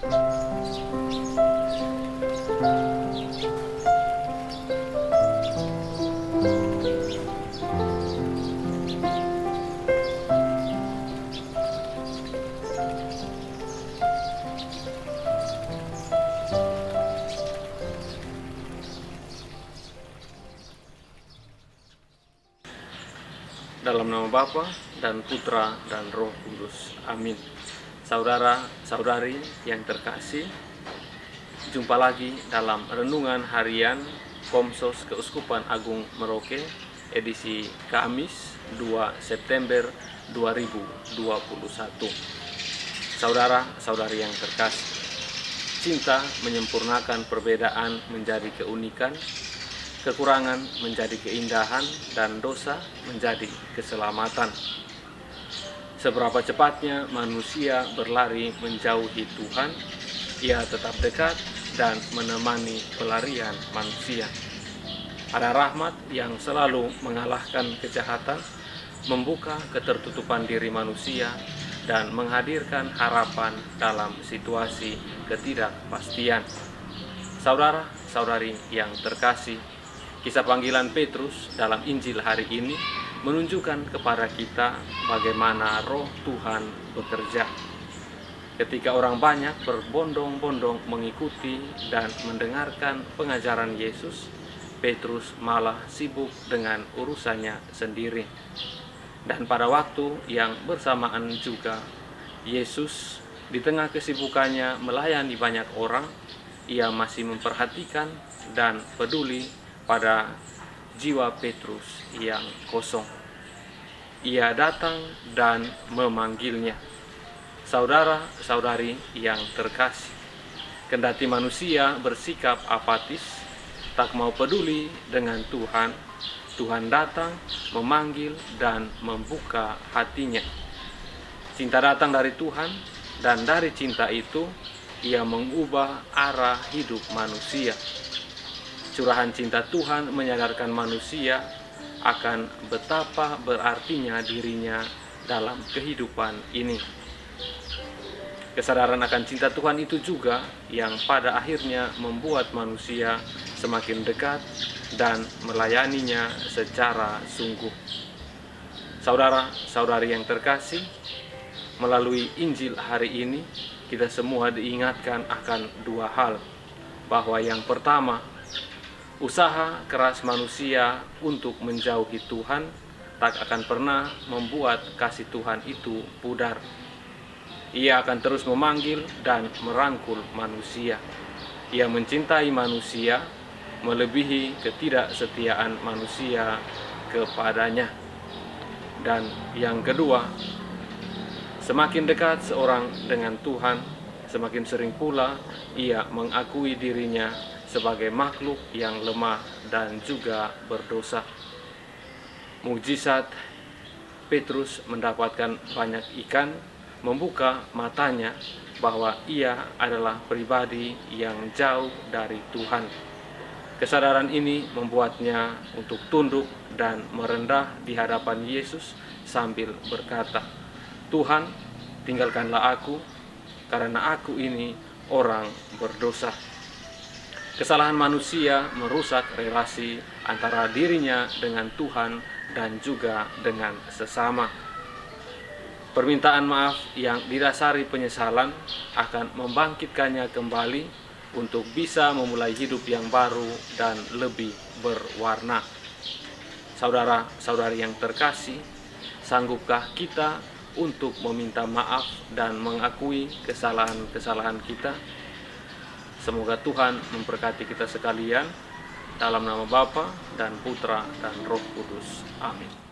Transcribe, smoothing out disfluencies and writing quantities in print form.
Dalam nama Bapa dan Putra dan Roh Kudus. Amin. Saudara-saudari yang terkasih, jumpa lagi dalam renungan harian Komsos Keuskupan Agung Merauke edisi Kamis 2 September 2021. Saudara-saudari yang terkasih, cinta menyempurnakan perbedaan menjadi keunikan, kekurangan menjadi keindahan, dan dosa menjadi keselamatan. Seberapa cepatnya manusia berlari menjauhi Tuhan, Ia tetap dekat dan menemani pelarian manusia. Ada rahmat yang selalu mengalahkan kejahatan, membuka ketertutupan diri manusia, dan menghadirkan harapan dalam situasi ketidakpastian. Saudara-saudari yang terkasih, kisah panggilan Petrus dalam Injil hari ini menunjukkan kepada kita bagaimana Roh Tuhan bekerja. Ketika orang banyak berbondong-bondong mengikuti dan mendengarkan pengajaran Yesus, Petrus malah sibuk dengan urusannya sendiri. Dan pada waktu yang bersamaan juga, Yesus di tengah kesibukannya melayani banyak orang, Ia masih memperhatikan dan peduli pada jiwa Petrus yang kosong. Ia datang dan memanggilnya. Saudara-saudari yang terkasih, kendati manusia bersikap apatis, tak mau peduli dengan Tuhan, Tuhan datang, memanggil, dan membuka hatinya. Cinta datang dari Tuhan, dan dari cinta itu, Ia mengubah arah hidup manusia. Curahan cinta Tuhan menyadarkan manusia akan betapa berartinya dirinya dalam kehidupan ini. Kesadaran akan cinta Tuhan itu juga yang pada akhirnya membuat manusia semakin dekat dan melayaninya secara sungguh. Saudara-saudari yang terkasih, melalui Injil hari ini kita semua diingatkan akan dua hal, bahwa yang pertama, usaha keras manusia untuk menjauhi Tuhan tak akan pernah membuat kasih Tuhan itu pudar. Ia akan terus memanggil dan merangkul manusia. Ia mencintai manusia melebihi ketidaksetiaan manusia kepadanya. Dan yang kedua, semakin dekat seorang dengan Tuhan, semakin sering pula ia mengakui dirinya sebagai makhluk yang lemah dan juga berdosa. Mukjizat Petrus mendapatkan banyak ikan membuka matanya bahwa ia adalah pribadi yang jauh dari Tuhan. Kesadaran ini membuatnya untuk tunduk dan merendah di hadapan Yesus sambil berkata, "Tuhan, tinggalkanlah aku, karena aku ini orang berdosa." Kesalahan manusia merusak relasi antara dirinya dengan Tuhan dan juga dengan sesama. Permintaan maaf yang didasari penyesalan akan membangkitkannya kembali untuk bisa memulai hidup yang baru dan lebih berwarna. Saudara-saudari yang terkasih, sanggupkah kita untuk meminta maaf dan mengakui kesalahan-kesalahan kita? Semoga Tuhan memberkati kita sekalian, dalam nama Bapa dan Putra dan Roh Kudus. Amin.